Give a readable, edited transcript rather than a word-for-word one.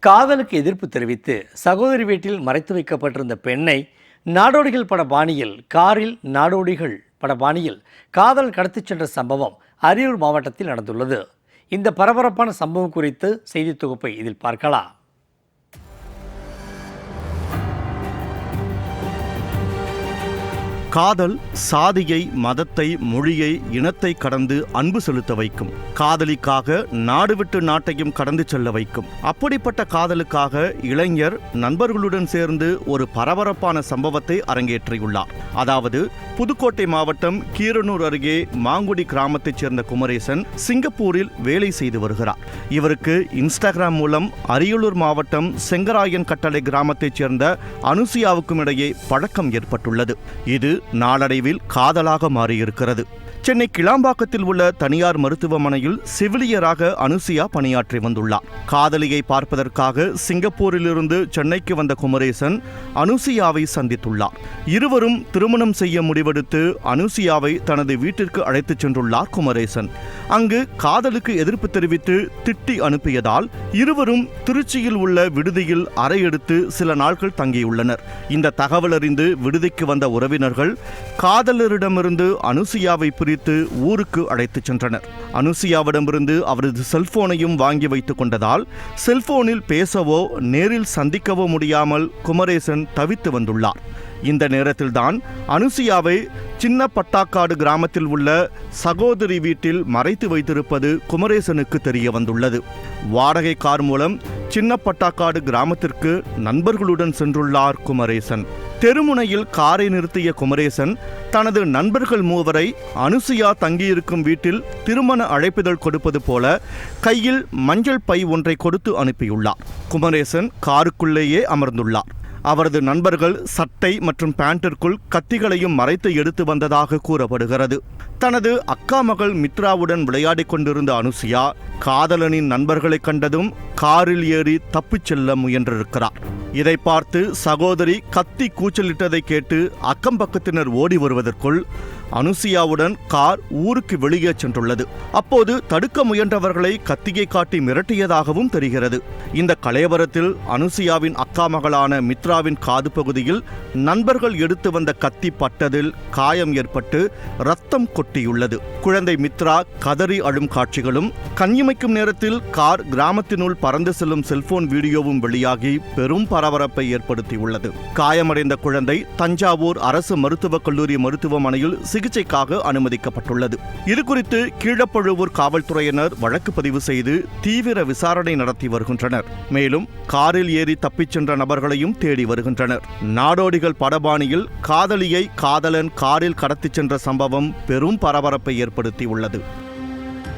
காதலுக்கு எதிர்ப்பு தெரிவித்து சகோதரி வீட்டில் மறைத்து வைக்கப்பட்டிருந்த பெண்ணை நாடோடிகள் பட பாணியில் காரில் காதல் கடத்திச் சென்ற சம்பவம் அரியலூர் மாவட்டத்தில் நடந்துள்ளது. இந்த பரபரப்பான சம்பவம் குறித்து செய்தி தொகுப்பை இதில் பார்க்கலாம். காதல் சாதியை, மதத்தை, மொழியை, இனத்தை கடந்து அன்பு செலுத்த வைக்கும். காதலிக்காக நாடு விட்டு நாட்டையும் கடந்து செல்ல வைக்கும். அப்படிப்பட்ட காதலுக்காக இளைஞர் நண்பர்களுடன் சேர்ந்து ஒரு பரபரப்பான சம்பவத்தை அரங்கேற்றியுள்ளார். அதாவது புதுக்கோட்டை மாவட்டம் கீரனூர் அருகே மாங்குடி கிராமத்தைச் சேர்ந்த குமரேசன் சிங்கப்பூரில் வேலை செய்து வருகிறார். இவருக்கு இன்ஸ்டாகிராம் மூலம் அரியலூர் மாவட்டம் செங்கராயன் கட்டளை கிராமத்தைச் சேர்ந்த அனுசியாவுக்கும் இடையே பழக்கம் ஏற்பட்டுள்ளது. இது நாளடைவில் காதலாக மாறியிருக்கிறது. சென்னை கிளாம்பாக்கத்தில் உள்ள தனியார் மருத்துவமனையில் செவிலியராக அனுசியா பணியாற்றி வந்துள்ளார். காதலியை பார்ப்பதற்காக சிங்கப்பூரிலிருந்து சென்னைக்கு வந்த குமரேசன் அனுசியாவை சந்தித்துள்ளார். இருவரும் திருமணம் செய்ய முடிவெடுத்து அனுசியாவை தனது வீட்டிற்கு அழைத்துச் சென்றுள்ளார் குமரேசன். அங்கு காதலுக்கு எதிர்ப்பு தெரிவித்து திட்டி அனுப்பியதால் இருவரும் திருச்சியில் உள்ள விடுதியில் அறை எடுத்து சில நாட்கள் தங்கியுள்ளனர். இந்த தகவல் அறிந்து விடுதிக்கு வந்த உறவினர்கள் காதலரிடமிருந்து அனுசியாவை பிரித்து ஊருக்கு அழைத்துச் சென்றனர். அனுசியாவிடமிருந்து அவரது செல்போனையும் வாங்கி வைத்துக் கொண்டதால் செல்போனில் பேசவோ நேரில் சந்திக்கவோ முடியாமல் குமரேசன் தவித்து வந்துள்ளார். இந்த நேரத்தில்தான் அனுசியாவை சின்ன பட்டாக்காடு கிராமத்தில் உள்ள சகோதரி வீட்டில் மறைத்து வைத்திருப்பது குமரேசனுக்கு தெரிய வந்துள்ளது. வாடகை கார் மூலம் சின்ன பட்டாக்காடு கிராமத்திற்கு நண்பர்களுடன் சென்றுள்ளார் குமரேசன். தெருமுனையில் காரை நிறுத்திய குமரேசன் தனது நண்பர்கள் மூவரை அனுசியா தங்கியிருக்கும் வீட்டில் திருமண அழைப்பிதழ் கொடுப்பது போல கையில் மஞ்சள் பை ஒன்றை கொடுத்து அனுப்பியுள்ளார். குமரேசன் காருக்குள்ளேயே அமர்ந்துள்ளார். அவரது நண்பர்கள் சட்டை மற்றும் பேண்டிற்குள் கத்திகளையும் மறைத்து எடுத்து வந்ததாக கூறப்படுகிறது. தனது அக்கா மகள் மித்ராவுடன் விளையாடிக் கொண்டிருந்த அனுசியா காதலனின் நண்பர்களை கண்டதும் காரில் ஏறி தப்பிச் செல்ல முயன்றிருக்கிறார். இதை பார்த்து சகோதரி கத்தி கூச்சலிட்டதை கேட்டு அக்கம் பக்கத்தினர் ஓடி வருவதற்குள் அனுசியாவுடன் கார் ஊருக்கு வெளியே சென்றுள்ளது. அப்போது தடுக்க முயன்றவர்களை கத்தியை காட்டி மிரட்டியதாகவும் தெரிகிறது. இந்த கலவரத்தில் அனுசியாவின் அக்கா மகளான மித்ராவின் காது பகுதியில் நண்பர்கள் எடுத்து வந்த கத்தி பட்டதில் காயம் ஏற்பட்டு ரத்தம் கொட்டியுள்ளது. குழந்தை மித்ரா கதறி அழும் காட்சிகளும், கண்ணிமைக்கும் நேரத்தில் கார் கிராமத்தினுள் பறந்து செல்லும் செல்போன் வீடியோவும் வெளியாகி பெரும் பரபரப்பை ஏற்படுத்தியுள்ளது. காயமடைந்த குழந்தை தஞ்சாவூர் அரசு மருத்துவக் கல்லூரி மருத்துவமனையில் சிகிச்சைக்காக அனுமதிக்கப்பட்டுள்ளது. இதுகுறித்து கீழப்பழுவூர் காவல்துறையினர் வழக்கு பதிவு செய்து தீவிர விசாரணை நடத்தி வருகின்றனர். மேலும் காரில் ஏறி தப்பிச் சென்ற நபர்களையும் தேடி வருகின்றனர். நாடோடிகள் படபாணியில் காதலியை காதலன் காரில் கடத்திச் சென்ற சம்பவம் பெரும் பரபரப்பை ஏற்படுத்தியுள்ளது.